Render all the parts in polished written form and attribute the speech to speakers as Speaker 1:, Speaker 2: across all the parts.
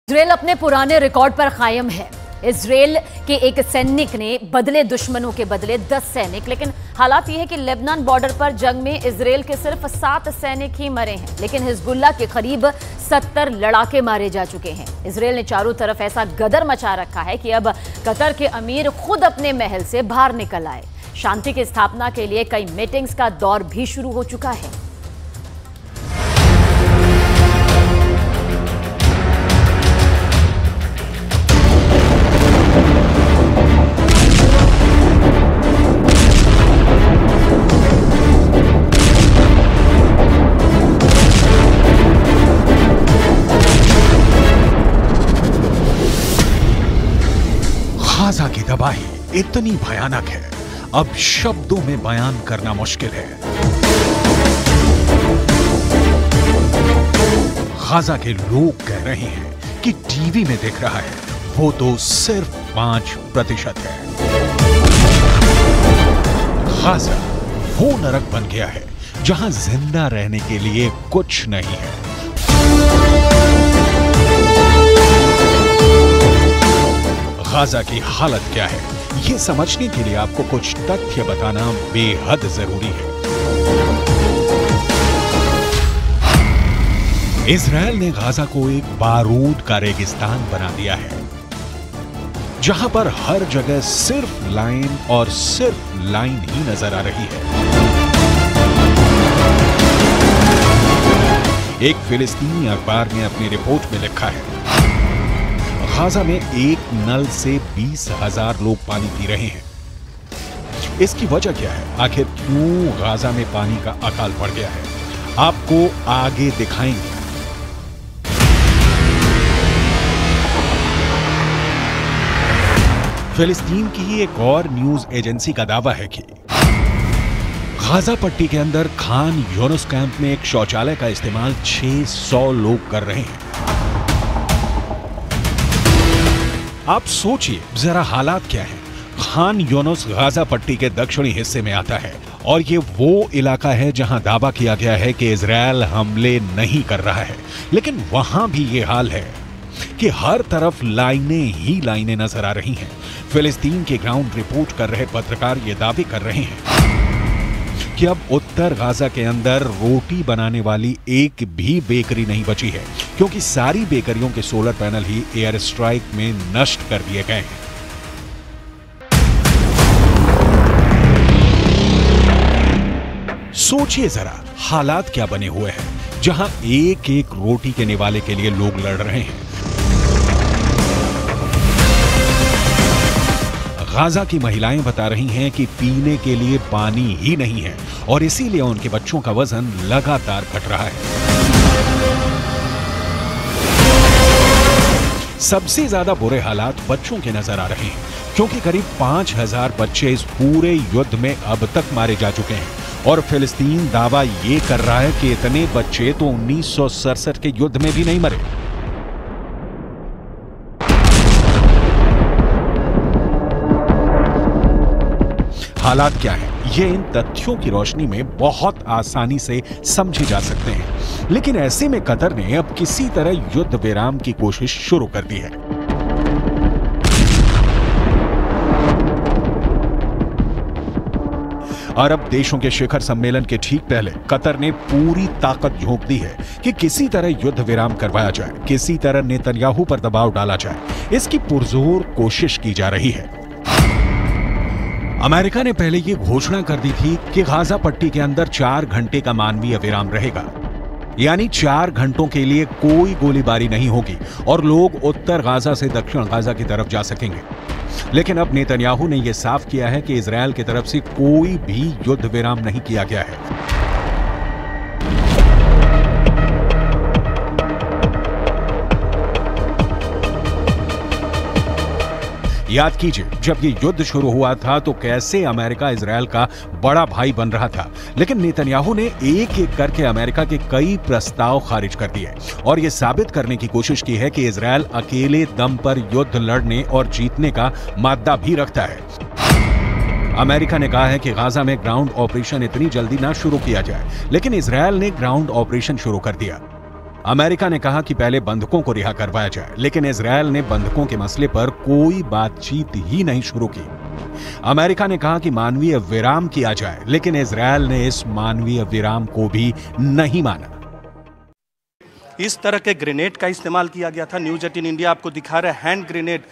Speaker 1: Israel अपने पुराने record पर कायम है। इजराइल के एक सैनिक ने बदले दुश्मनों के बदले 10 सैनिक। लेकिन हालात यह है कि लेबनान बॉर्डर पर जंग में इजराइल के सिर्फ 7 सैनिक ही मरे हैं, लेकिन हिजबुल्लाह के करीब 70 लड़ाके मारे जा चुके हैं। इजराइल ने चारों तरफ ऐसा गदर मचा रखा है कि अब कतर के अमीर खुद अपने महल से बाहर निकल आए। शांति की स्थापना के लिए कई मीटिंग्स का दौर भी शुरू हो चुका है।
Speaker 2: गाजा की तबाही इतनी भयानक है, अब शब्दों में बयान करना मुश्किल है। गाजा के लोग कह रहे हैं कि टीवी में दिख रहा है वो तो सिर्फ 5% है। गाजा वो नरक बन गया है जहां जिंदा रहने के लिए कुछ नहीं है। गाजा की हालत क्या है, ये समझने के लिए आपको कुछ तथ्य बताना बेहद जरूरी है। इजराइल ने गाजा को एक बारूद का रेगिस्तान बना दिया है, जहां पर हर जगह सिर्फ लाइन और सिर्फ लाइन ही नजर आ रही है। एक फिलिस्तीनी अखबार ने अपनी रिपोर्ट में लिखा है, गाजा में एक नल से 20,000 लोग पानी पी रहे हैं। इसकी वजह क्या है, आखिर क्यों गाजा में पानी का अकाल पड़ गया है, आपको आगे दिखाएंगे। फिलिस्तीन की ही एक और न्यूज एजेंसी का दावा है कि गाजा पट्टी के अंदर खान यूनुस कैंप में एक शौचालय का इस्तेमाल 600 लोग कर रहे हैं। आप सोचिए जरा हालात क्या है। खान यूनुस गाजा पट्टी के दक्षिणी हिस्से में आता है और ये वो इलाका है जहां दावा किया गया है कि इजराइल हमले नहीं कर रहा है, लेकिन वहां भी ये हाल है कि हर तरफ लाइनें ही लाइनें नजर आ रही हैं। फिलिस्तीन के ग्राउंड रिपोर्ट कर रहे पत्रकार ये दावे कर रहे हैं कि अब उत्तर गाजा के अंदर रोटी बनाने वाली एक भी बेकरी नहीं बची है, क्योंकि सारी बेकरियों के सोलर पैनल ही एयर स्ट्राइक में नष्ट कर दिए गए हैं। सोचिए जरा हालात क्या बने हुए हैं, जहां एक एक रोटी के निवाले के लिए लोग लड़ रहे हैं। गाजा की महिलाएं बता रही हैं कि पीने के लिए पानी ही नहीं है और इसीलिए उनके बच्चों का वजन लगातार घट रहा है। सबसे ज्यादा बुरे हालात बच्चों के नजर आ रहे हैं, क्योंकि करीब 5,000 बच्चे इस पूरे युद्ध में अब तक मारे जा चुके हैं और फिलिस्तीन दावा ये कर रहा है कि इतने बच्चे तो 1967 के युद्ध में भी नहीं मरे। हालात क्या है, ये इन तथ्यों की रोशनी में बहुत आसानी से समझे जा सकते हैं, लेकिन ऐसे में कतर ने अब किसी तरह युद्ध विराम की कोशिश शुरू कर दी है। अरब देशों के शिखर सम्मेलन के ठीक पहले कतर ने पूरी ताकत झोंक दी है कि किसी तरह युद्ध विराम करवाया जाए, किसी तरह नेतन्याहू पर दबाव डाला जाए। इसकी पुरजोर कोशिश की जा रही है। अमेरिका ने पहले ये घोषणा कर दी थी कि गाजा पट्टी के अंदर 4 घंटे का मानवीय विराम रहेगा, यानी 4 घंटों के लिए कोई गोलीबारी नहीं होगी और लोग उत्तर गाजा से दक्षिण गाजा की तरफ जा सकेंगे। लेकिन अब नेतन्याहू ने यह साफ किया है कि इजराइल की तरफ से कोई भी युद्ध विराम नहीं किया गया है। याद कीजिए, जब ये युद्ध शुरू हुआ था तो कैसे अमेरिका इजराइल का बड़ा भाई बन रहा था, लेकिन नेतन्याहू ने एक एक करके अमेरिका के कई प्रस्ताव खारिज कर दिए और ये साबित करने की कोशिश की है कि इजराइल अकेले दम पर युद्ध लड़ने और जीतने का मादा भी रखता है। अमेरिका ने कहा है कि गाजा में ग्राउंड ऑपरेशन इतनी जल्दी ना शुरू किया जाए, लेकिन इजराइल ने ग्राउंड ऑपरेशन शुरू कर दिया। अमेरिका ने कहा कि पहले बंधकों को रिहा करवाया जाए, लेकिन इजरायल ने बंधकों के मसले पर कोई बातचीत ही नहीं शुरू की। अमेरिका ने कहा कि मानवीय विराम किया जाए, लेकिन इजरायल ने इस मानवीय विराम को भी नहीं माना।
Speaker 3: इस तरह के ग्रेनेड का इस्तेमाल किया गया था। न्यूज 18 इंडिया आपको दिखा रहा है, हैंड ग्रेनेड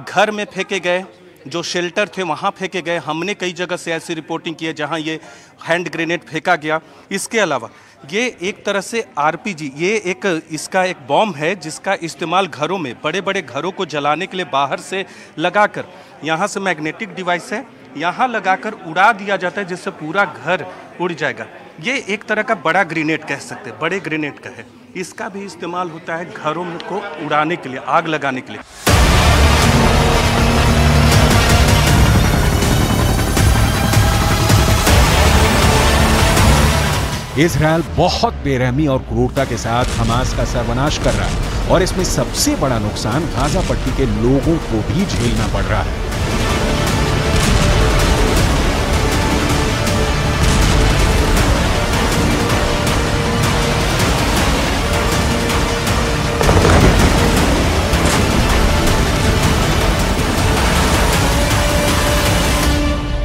Speaker 3: घर में फेंके गए, जो शेल्टर थे वहां फेंके गए। हमने कई जगह से ऐसी रिपोर्टिंग की है जहां ये हैंड ग्रेनेड फेंका गया। इसके अलावा ये एक तरह से आरपीजी, ये इसका एक बॉम्ब है जिसका इस्तेमाल घरों में, बड़े बड़े घरों को जलाने के लिए बाहर से लगाकर, यहाँ से मैग्नेटिक डिवाइस है, यहाँ लगाकर उड़ा दिया जाता है जिससे पूरा घर उड़ जाएगा। ये एक तरह का बड़ा ग्रेनेड कह सकते हैं, बड़े ग्रेनेड का है। इसका भी इस्तेमाल होता है घरों को उड़ाने के लिए, आग लगाने के लिए।
Speaker 2: इजरायल बहुत बेरहमी और क्रूरता के साथ हमास का सर्वनाश कर रहा है और इसमें सबसे बड़ा नुकसान गाजा पट्टी के लोगों को भी झेलना पड़ रहा है।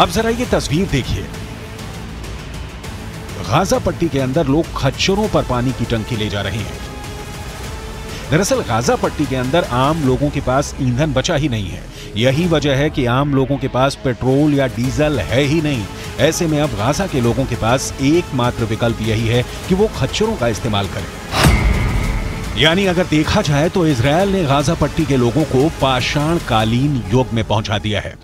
Speaker 2: अब जरा ये तस्वीर देखिए। गाजा पट्टी के अंदर लोग खच्चरों पर पानी की टंकी ले जा रहे हैं। दरअसल गाजा पट्टी के अंदर आम लोगों के पास ईंधन बचा ही नहीं है। यही वजह है कि आम लोगों के पास पेट्रोल या डीजल है ही नहीं। ऐसे में अब गाजा के लोगों के पास एकमात्र विकल्प यही है कि वो खच्चरों का इस्तेमाल करें। यानी अगर देखा जाए तो इजरायल ने गाजा पट्टी के लोगों को पाषाण कालीन युग में पहुंचा दिया है।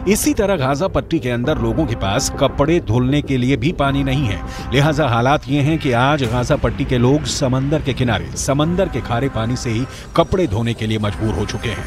Speaker 2: इसी तरह गाजा पट्टी के अंदर लोगों के पास कपड़े धुलने के लिए भी पानी नहीं है। लिहाजा हालात ये हैं कि आज गाजा पट्टी के लोग समंदर के किनारे, समंदर के खारे पानी से ही कपड़े धोने के लिए मजबूर हो चुके हैं।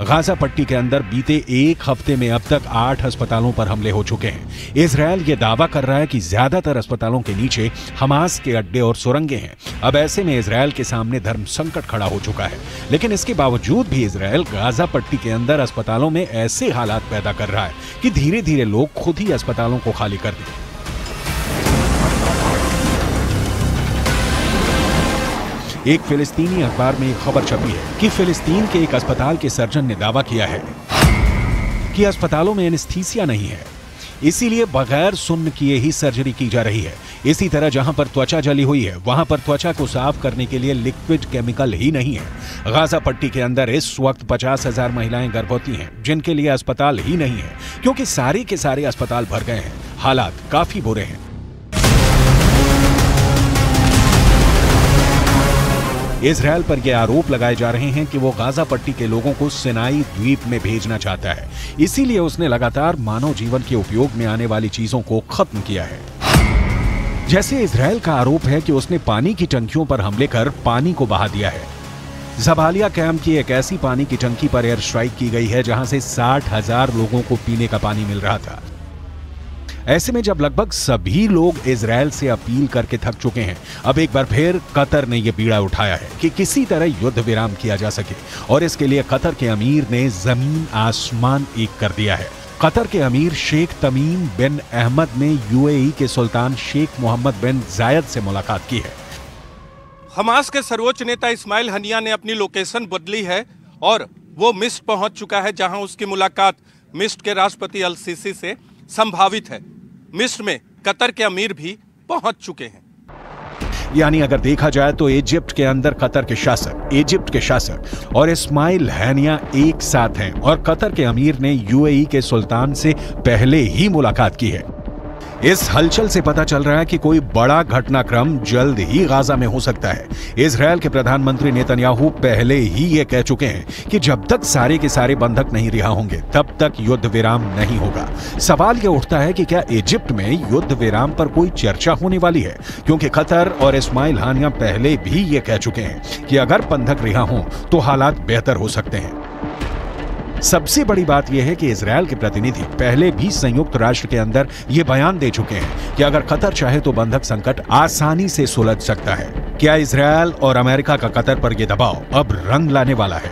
Speaker 2: गाजा पट्टी के अंदर बीते एक हफ्ते में अब तक 8 अस्पतालों पर हमले हो चुके हैं। इजरायल ये दावा कर रहा है कि ज्यादातर अस्पतालों के नीचे हमास के अड्डे और सुरंगें हैं। अब ऐसे में इजरायल के सामने धर्म संकट खड़ा हो चुका है, लेकिन इसके बावजूद भी इजरायल गाजा पट्टी के अंदर अस्पतालों में ऐसे हालात पैदा कर रहा है कि धीरे धीरे लोग खुद ही अस्पतालों को खाली कर दें। एक फिलिस्तीनी अखबार में एक खबर छपी है कि फिलिस्तीन के एक अस्पताल के सर्जन ने दावा किया है कि अस्पतालों में एनेस्थीसिया नहीं है, इसीलिए बगैर सुन्न किए ही सर्जरी की जा रही है। इसी तरह जहां पर त्वचा जली हुई है वहां पर त्वचा को साफ करने के लिए लिक्विड केमिकल ही नहीं है। गाजा पट्टी के अंदर इस वक्त 50,000 महिलाएं गर्भवती हैं जिनके लिए अस्पताल ही नहीं है, क्योंकि सारे के सारे अस्पताल भर गए हैं। हालात काफी बुरे हैं। इजरायल पर यह आरोप लगाए जा रहे हैं कि वो गाजा पट्टी के लोगों को सिनाई द्वीप में भेजना चाहता है, इसीलिए उसने लगातार मानव जीवन के उपयोग में आने वाली चीजों को खत्म किया है। जैसे इजरायल का आरोप है कि उसने पानी की टंकियों पर हमले कर पानी को बहा दिया है। जबालिया कैंप की एक ऐसी पानी की टंकी पर एयर स्ट्राइक की गई है जहां से 60,000 लोगों को पीने का पानी मिल रहा था। ऐसे में जब लगभग सभी लोग इजरायल से अपील करके थक चुके हैं, अब एक बार फिर कतर ने यह बीड़ा उठाया है कि किसी तरह युद्ध विराम किया जा सके, और इसके लिए कतर के अमीर ने जमीन आसमान एक कर दिया है। कतर के अमीर शेख तमीम बिन अहमद ने यूएई के सुल्तान शेख मोहम्मद बिन जायद से मुलाकात की है।
Speaker 3: हमास के सर्वोच्च नेता इस्माइल हनिया ने अपनी लोकेशन बदली है और वो मिस्र पहुंच चुका है, जहां उसकी मुलाकात मिस्र के राष्ट्रपति अल सीसी से संभावित है। मिस्र में कतर के अमीर भी पहुंच चुके हैं।
Speaker 2: यानी अगर देखा जाए तो इजिप्ट के अंदर कतर के शासक, इजिप्ट के शासक और इस्माइल हनिया एक साथ हैं, और कतर के अमीर ने यूएई के सुल्तान से पहले ही मुलाकात की है। इस हलचल से पता चल रहा है कि कोई बड़ा घटनाक्रम जल्द ही गाजा में हो सकता है। इजरायल के प्रधानमंत्री नेतन्याहू पहले ही ये कह चुके हैं कि जब तक सारे के सारे बंधक नहीं रिहा होंगे तब तक युद्ध विराम नहीं होगा। सवाल ये उठता है कि क्या इजिप्ट में युद्ध विराम पर कोई चर्चा होने वाली है, क्योंकि कतर और इस्माइल हानिया पहले भी ये कह चुके हैं कि अगर बंधक रिहा हों तो हालात बेहतर हो सकते हैं। सबसे बड़ी बात यह है कि इजरायल के प्रतिनिधि पहले भी संयुक्त राष्ट्र के अंदर यह बयान दे चुके हैं कि अगर कतर चाहे तो बंधक संकट आसानी से सुलझ सकता है। क्या इजरायल और अमेरिका का कतर पर यह दबाव अब रंग लाने वाला है?